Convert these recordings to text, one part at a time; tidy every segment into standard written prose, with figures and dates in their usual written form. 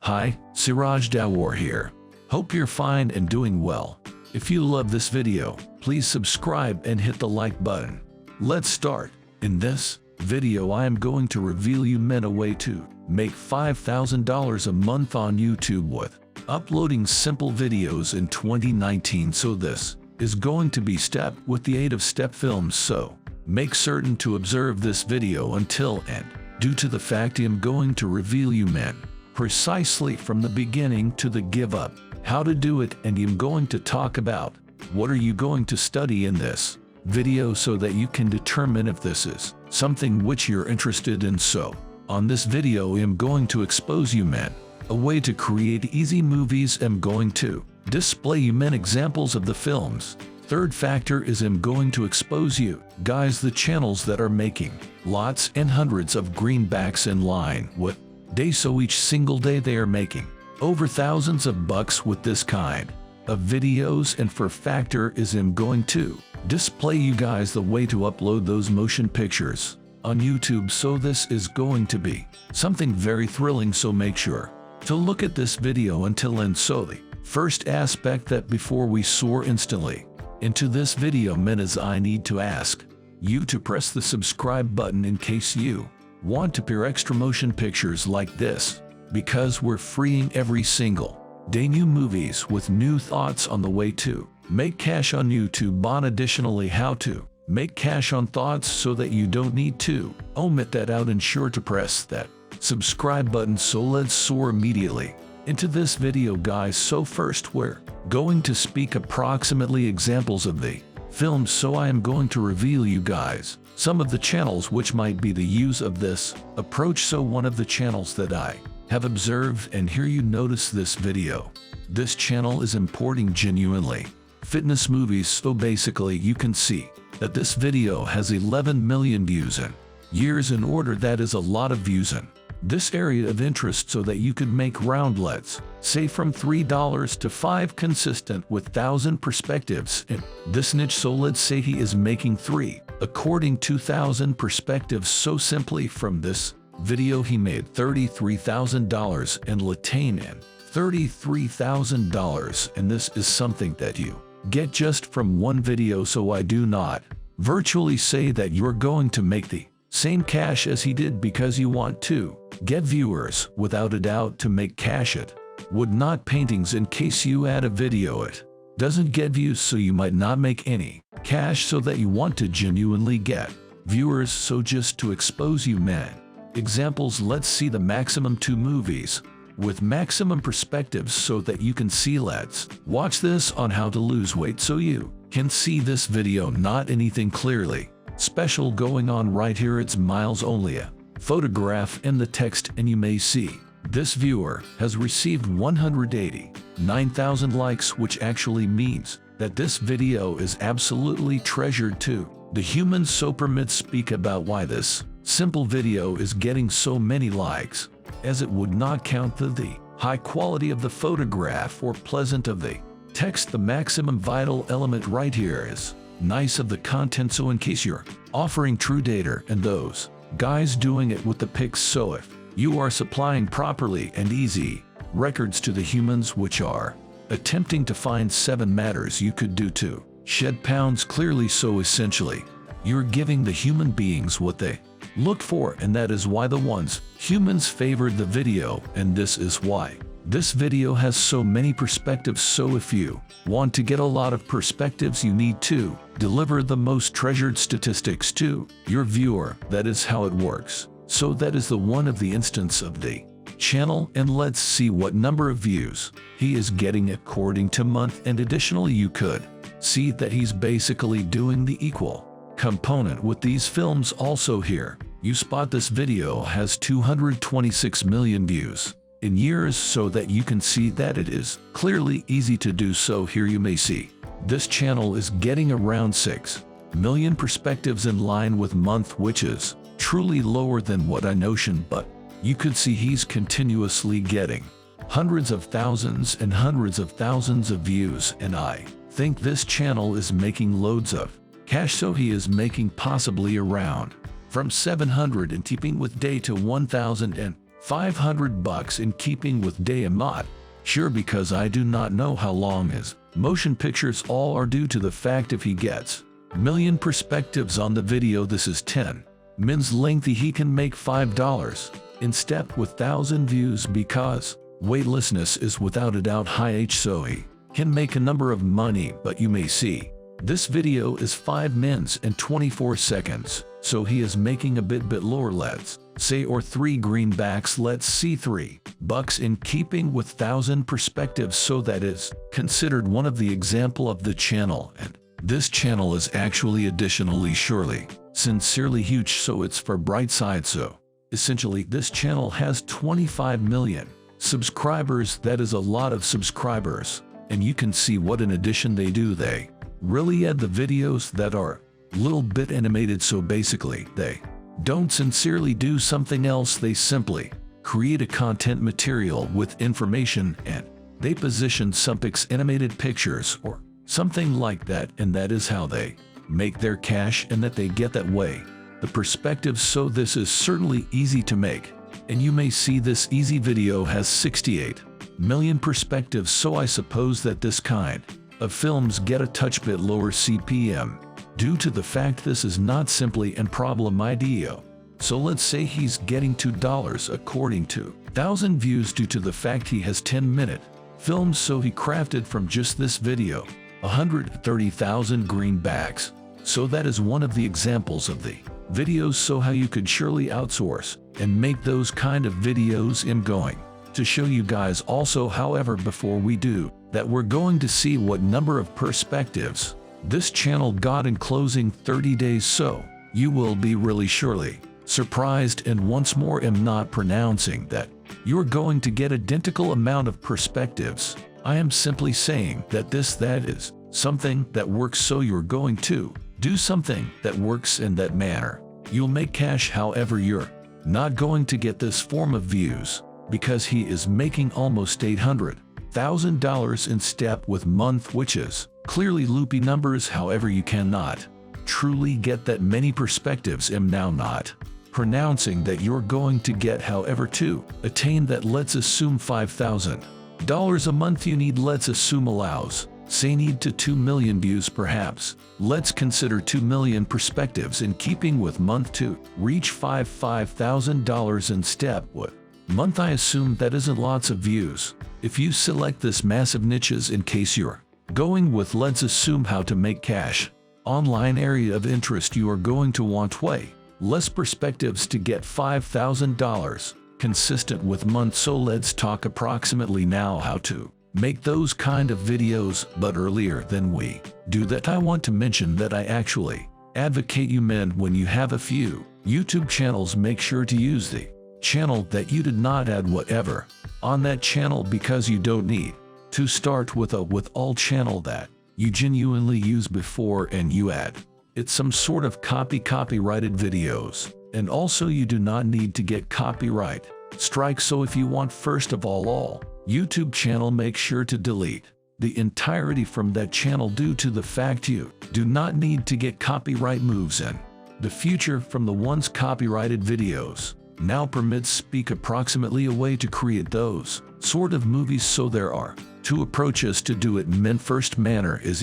Hi, Siraj Dawar here. Hope you're fine and doing well. If you love this video, please subscribe and hit the like button. Let's start. In this video I am going to reveal you men a way to make $5,000 a month on YouTube with uploading simple videos in 2019. So this is going to be step with the aid of step films, so make certain to observe this video until end, due to the fact I am going to reveal you men precisely from the beginning to the give up how to do it, and I'm going to talk about what are you going to study in this video so that you can determine if this is something which you're interested in. So on this video I'm going to expose you men a way to create easy movies. I'm going to display you men examples of the films. Third factor is I'm going to expose you guys the channels that are making lots and hundreds of greenbacks in line with day, so each single day they are making over thousands of bucks with this kind of videos. And for factor is I'm going to display you guys the way to upload those motion pictures on YouTube. So this is going to be something very thrilling, so make sure to look at this video until end. So the first aspect that before we soar instantly into this video men is I need to ask you to press the subscribe button in case you want to peer extra motion pictures like this, because we're freeing every single day new movies with new thoughts on the way to make cash on YouTube, on additionally how to make cash on thoughts so that you don't need to omit that out. Ensure to press that subscribe button. So let's soar immediately into this video guys. So first we're going to speak approximately examples of the films, so I am going to reveal you guys some of the channels which might be the use of this approach. So one of the channels that I have observed, and here you notice this video, this channel is importing genuinely fitness movies. So basically you can see that this video has 11 million views in years. In order, that is a lot of views in this area of interest, so that you could make round, let's say from $3 to $5 consistent with 1,000 perspectives in this niche. So let's say he is making 3 according to 1,000 perspectives. So simply from this video he made $33,000 and Latain in $33,000, and this is something that you get just from one video. So I do not virtually say that you're going to make the same cash as he did because you want to get viewers. Without a doubt, to make cash it would not paintings in case you add a video it doesn't get views, so you might not make any cash. So that you want to genuinely get viewers. So just to expose you men examples, let's see the maximum 2 movies with maximum perspectives so that you can see. Let's watch this on how to lose weight so you can see this video, not anything clearly special going on right here. It's miles only a photograph and the text, and you may see this viewer has received 189,000 likes, which actually means that this video is absolutely treasured to the humans. So permit speak about why this simple video is getting so many likes, as it would not count the high quality of the photograph or pleasant of the text. The maximum vital element right here is nice of the content. So in case you're offering true data and those guys doing it with the pics, so if you are supplying properly and easy records to the humans which are attempting to find 7 matters you could do to shed pounds clearly, so essentially you're giving the human beings what they look for, and that is why the ones humans favored the video, and this is why this video has so many perspectives. So if you want to get a lot of perspectives, you need to deliver the most treasured statistics to your viewer. That is how it works. So that is the one of the instance of the channel, and let's see what number of views he is getting according to month. And additionally you could see that he's basically doing the equal component with these films. Also here you spot this video has 226 million views in years, so that you can see that it is clearly easy to do. So here you may see this channel is getting around 6 million perspectives in line with month, which is truly lower than what I notioned, but you could see he's continuously getting hundreds of thousands and hundreds of thousands of views, and I think this channel is making loads of cash. So he is making possibly around from 700 and tipping with day to 1,000 and $500 in keeping with day. I'm not sure because I do not know how long his motion pictures all are due to the fact if he gets million perspectives on the video, this is 10 minutes lengthy, he can make $5 in step with 1,000 views because weightlessness is without a doubt high, so he can make a number of money. But you may see this video is 5 minutes and 24 seconds, so he is making a bit lower, let's say, or 3 greenbacks, let's see, $3 in keeping with 1,000 perspectives, so that is considered one of the example of the channel. And this channel is actually additionally surely sincerely huge, so it's for bright side. So essentially this channel has 25 million subscribers. That is a lot of subscribers, and you can see what in addition they do, they really add the videos that are a little bit animated. So basically they don't sincerely do something else, they simply create a content material with information and they position some animated pictures or something like that, and that is how they make their cash and that they get that way the perspectives. So this is certainly easy to make, and you may see this easy video has 68 million perspectives, so I suppose that this kind of films get a touch bit lower CPM due to the fact this is not simply an problem idea. So let's say he's getting $2 according to 1,000 views due to the fact he has 10-minute films, so he crafted from just this video 130,000 greenbacks. So that is one of the examples of the videos, so how you could surely outsource and make those kind of videos. I'm going to show you guys also, however, before we do that, we're going to see what number of perspectives this channel got in closing 30 days, so you will be really surely surprised. And once more, I'm not pronouncing that you're going to get identical amount of perspectives. I am simply saying that that is something that works, so you're going to do something that works in that manner. You'll make cash, however you're not going to get this form of views because he is making almost $800,000 in step with month, which is clearly loopy numbers. However, you cannot truly get that many perspectives. I'm now not pronouncing that you're going to get, however, to attain that, let's assume $5,000 a month you need, let's assume allows say need to 2 million views perhaps. Let's consider 2 million perspectives in keeping with month to reach $5,000 in step with month. I assume that isn't lots of views. If you select this massive niches, in case you're going with, let's assume, how to make cash online area of interest, you are going to want way less perspectives to get $5,000 consistent with month. So let's talk approximately now how to make those kind of videos. But earlier than we do that, I want to mention that I actually advocate you men, when you have a few YouTube channels, make sure to use the channel that you did not add whatever on that channel, because you don't need to start with all channel that you genuinely use before and you add it's some sort of copyrighted videos. And also you do not need to get copyright strike. So if you want, first of all YouTube channel, make sure to delete the entirety from that channel due to the fact you do not need to get copyright moves in the future from the ones copyrighted videos. Now permits speak approximately a way to create those sort of movies. So there are two approaches to do it. First manner is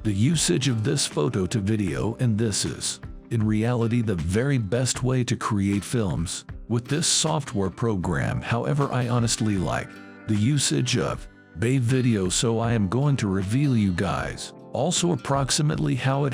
the usage of this photo to video, and this is in reality the very best way to create films with this software program. However, I honestly like the usage of Bay Video, so I am going to reveal you guys also approximately how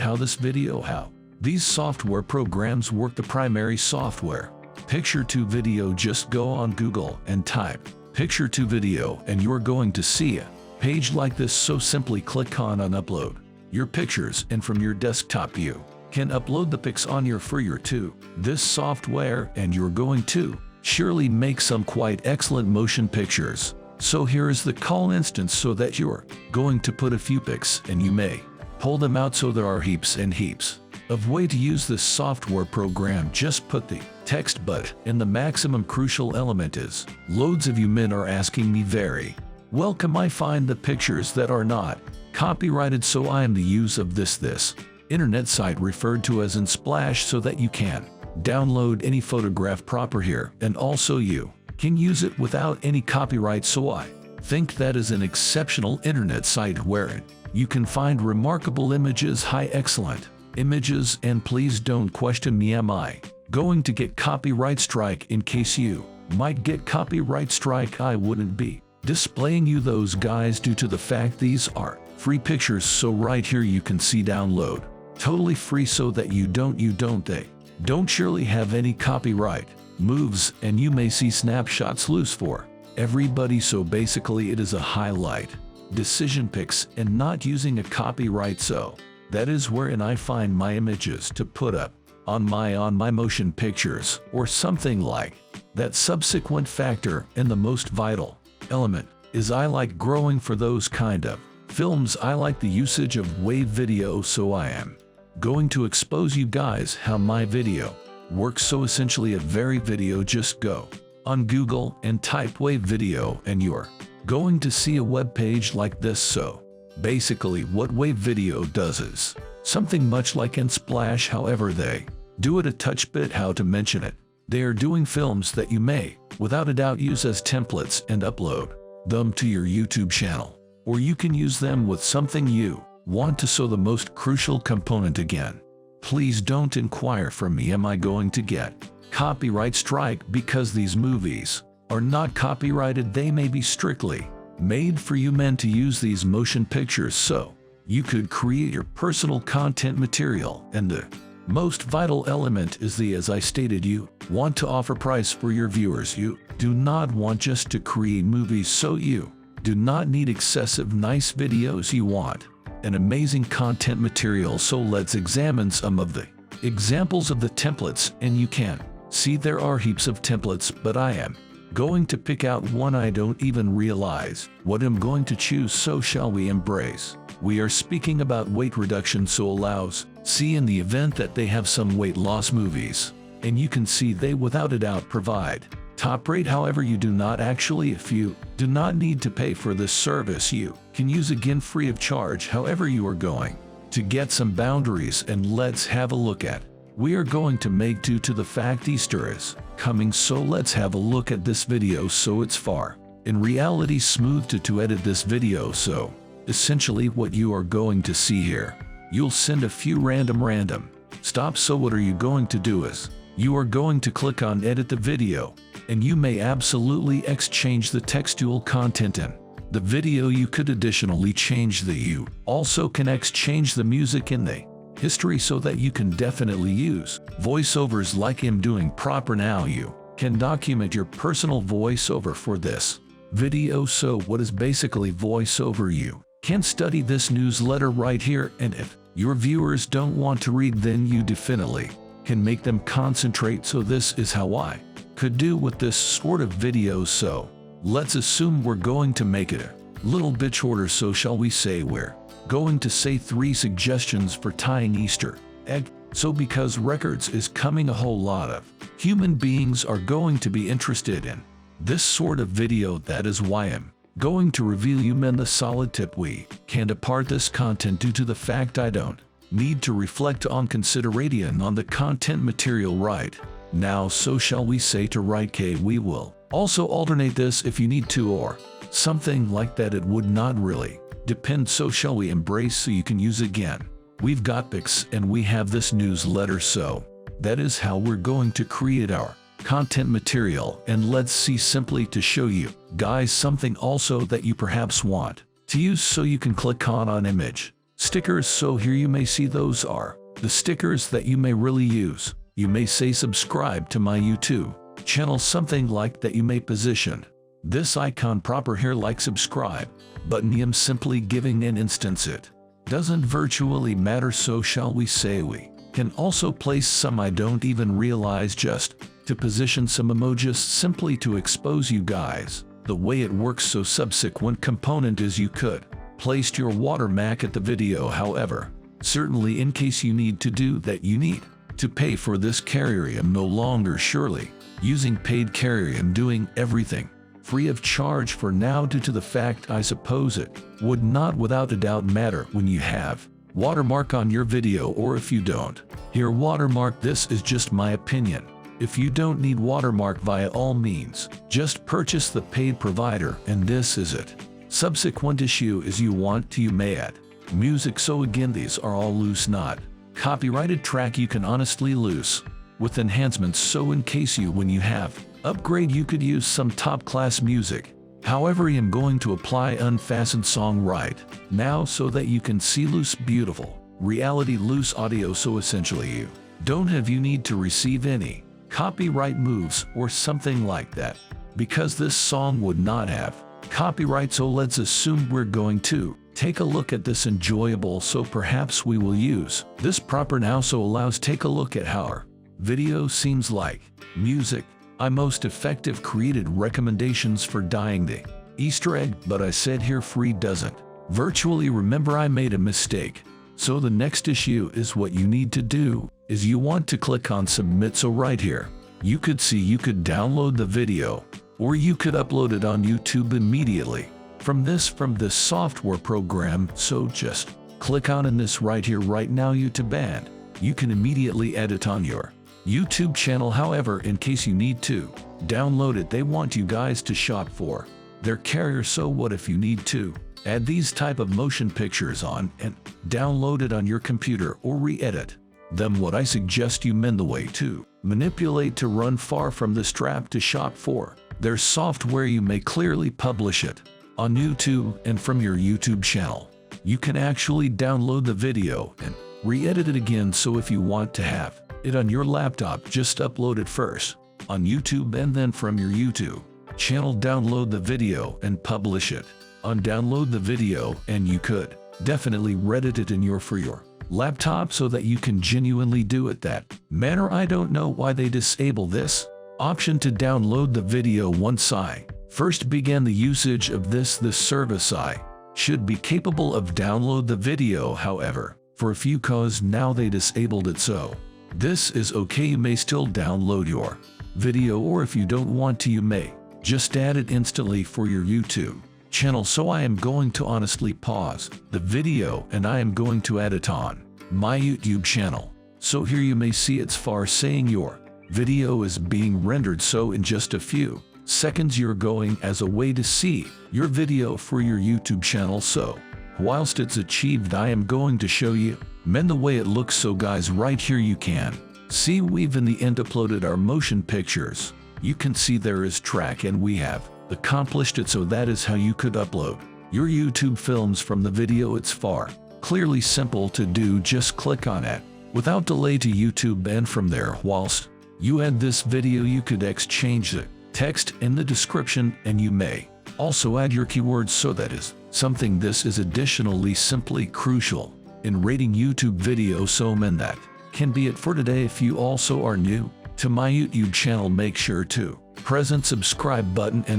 these software programs work. The primary software picture to video, just go on Google and type picture to video and you're going to see a page like this. So simply click on upload your pictures, and from your desktop you can upload the pics on to this software, and you're going to surely make some quite excellent motion pictures. So here is the call instance, so that you're going to put a few pics and you may pull them out. So there are heaps and heaps of way to use this software program. Just put the text but, and the maximum crucial element is loads of you men are asking me very welcome I find the pictures that are not copyrighted, so I am the use of this internet site referred to as Unsplash, so that you can download any photograph proper here. And also you can use it without any copyright, so I think that is an exceptional internet site where you can find remarkable images, high excellent images, and please don't question me, am I going to get copyright strike? In case you might get copyright strike, I wouldn't be displaying you those guys due to the fact these are free pictures. So right here you can see download totally free, so that they don't surely have any copyright moves, and you may see snapshots loose for everybody. So basically it is a highlight decision pics and not using a copyright, so that is wherein I find my images to put up on my motion pictures or something like that. Subsequent factor and the most vital element is I like growing for those kind of films. I like the usage of wave video, so I am going to expose you guys how my video works. So essentially a very video, just go on Google and type wave video and you're going to see a web page like this. So basically what wave video does is something much like Unsplash, however they do it a touch bit. How to mention it, they are doing films that you may without a doubt use as templates and upload them to your YouTube channel, or you can use them with something you want to. So the most crucial component, again, please don't inquire from me, am I going to get copyright strike? Because these movies are not copyrighted. They may be strictly made for you men to use these motion pictures, so you could create your personal content material. And the most vital element is the, as I stated, you want to offer price for your viewers. You do not want just to create movies, so you do not need excessive nice videos. You want an amazing content material. So let's examine some of the examples of the templates, and you can see there are heaps of templates, but I am going to pick out one. I don't even realize what I'm going to choose, so shall we embrace? We are speaking about weight reduction, so allows see in the event that they have some weight loss movies, and you can see they without a doubt provide top rate. However, you do not actually, if you do not need to pay for this service, you can use again free of charge. However, you are going to get some boundaries, and let's have a look at we are going to make due to the fact Easter is coming. So let's have a look at this video. So it's far in reality smooth to edit this video. So essentially what you are going to see here, you'll send a few random stops. So what are you going to do is you are going to click on edit the video, and you may absolutely exchange the textual content in the video. You could additionally change the you also can exchange the music in the history, so that you can definitely use voiceovers like I'm doing proper now. You can document your personal voiceover for this video. So what is basically voiceover? You can study this newsletter right here, and if your viewers don't want to read, then you definitely can make them concentrate. So this is how I could do with this sort of video. So let's assume we're going to make it a little bit shorter. So shall we say we're going to say 3 suggestions for tying Easter egg. So because records is coming, a whole lot of human beings are going to be interested in this sort of video. That is why I'm going to reveal you men the solid tip. We can depart this content due to the fact I don't need to reflect on consideration on the content material right now. So shall we say to right K, we will also alternate this if you need to, or something like that. It would not really depend. So shall we embrace, so you can use again. We've got pics and we have this newsletter, so that is how we're going to create our content material. And let's see, simply to show you guys something also that you perhaps want to use, so you can click on image stickers. So here you may see those are the stickers that you may really use. You may say subscribe to my YouTube channel, something like that. You may position this icon proper here like subscribe button. I'm simply giving an instance, it doesn't virtually matter. So shall we say we can also place some, I don't even realize, just to position some emojis simply to expose you guys the way it works. So subsequent component is you could place your watermark at the video. However, certainly in case you need to do that, you need to pay for this carrier. I'm no longer surely using paid carrier. I'm doing everything free of charge for now, due to the fact I suppose it would not without a doubt matter when you have watermark on your video, or if you don't. Here watermark, this is just my opinion. If you don't need watermark via all means, just purchase the paid provider and this is it. Subsequent issue is you want to you may add music, so again these are all loose, not copyrighted track you can honestly loose with enhancements, so in case you when you have upgrade you could use some top class music. However, I am going to apply unfastened song right now so that you can see loose beautiful reality loose audio, so essentially you don't have you need to receive any copyright moves or something like that, because this song would not have copyright. So let's assume we're going to take a look at this enjoyable, so perhaps we will use this proper now, so allows take a look at how our video seems like music. I most effective created recommendations for dying the Easter egg, but I said here free doesn't virtually remember I made a mistake. So the next issue is what you need to do is you want to click on submit. So right here, you could see you could download the video or you could upload it on YouTube immediately from this software program. So just click on in this right here right now YouTube, and you can immediately edit on your YouTube channel. However, in case you need to download it, they want you guys to shop for their carrier. So what if you need to add these type of motion pictures on and download it on your computer or re-edit them? What I suggest you mend the way to manipulate to run far from the strap to shop for their software. You may clearly publish it on YouTube, and from your YouTube channel you can actually download the video and re-edit it again. So if you want to have it on your laptop, just upload it first on YouTube and then from your YouTube channel download the video and publish it on download the video, and you could definitely edit it in your for your laptop so that you can genuinely do it that manner. I don't know why they disable this option to download the video. Once I first began the usage of this service, I should be capable of download the video. However, for a few cause now they disabled it, so this is okay. You may still download your video, or if you don't want to you may just add it instantly for your YouTube channel. So I am going to honestly pause the video and I am going to add it on my YouTube channel. So here you may see it's far saying your video is being rendered. So in just a few seconds you're going as a way to see your video for your YouTube channel. So whilst it's achieved, I am going to show you mend the way it looks. So guys, right here you can see we've in the end uploaded our motion pictures. You can see there is track and we have accomplished it. So that is how you could upload your YouTube films from the video. It's far clearly simple to do. Just click on it without delay to YouTube, and from there whilst you add this video you could exchange the text in the description, and you may also add your keywords. So that is something this is additionally simply crucial in rating YouTube video. So man, that can be it for today. If you also are new to my YouTube channel, make sure to press the subscribe button and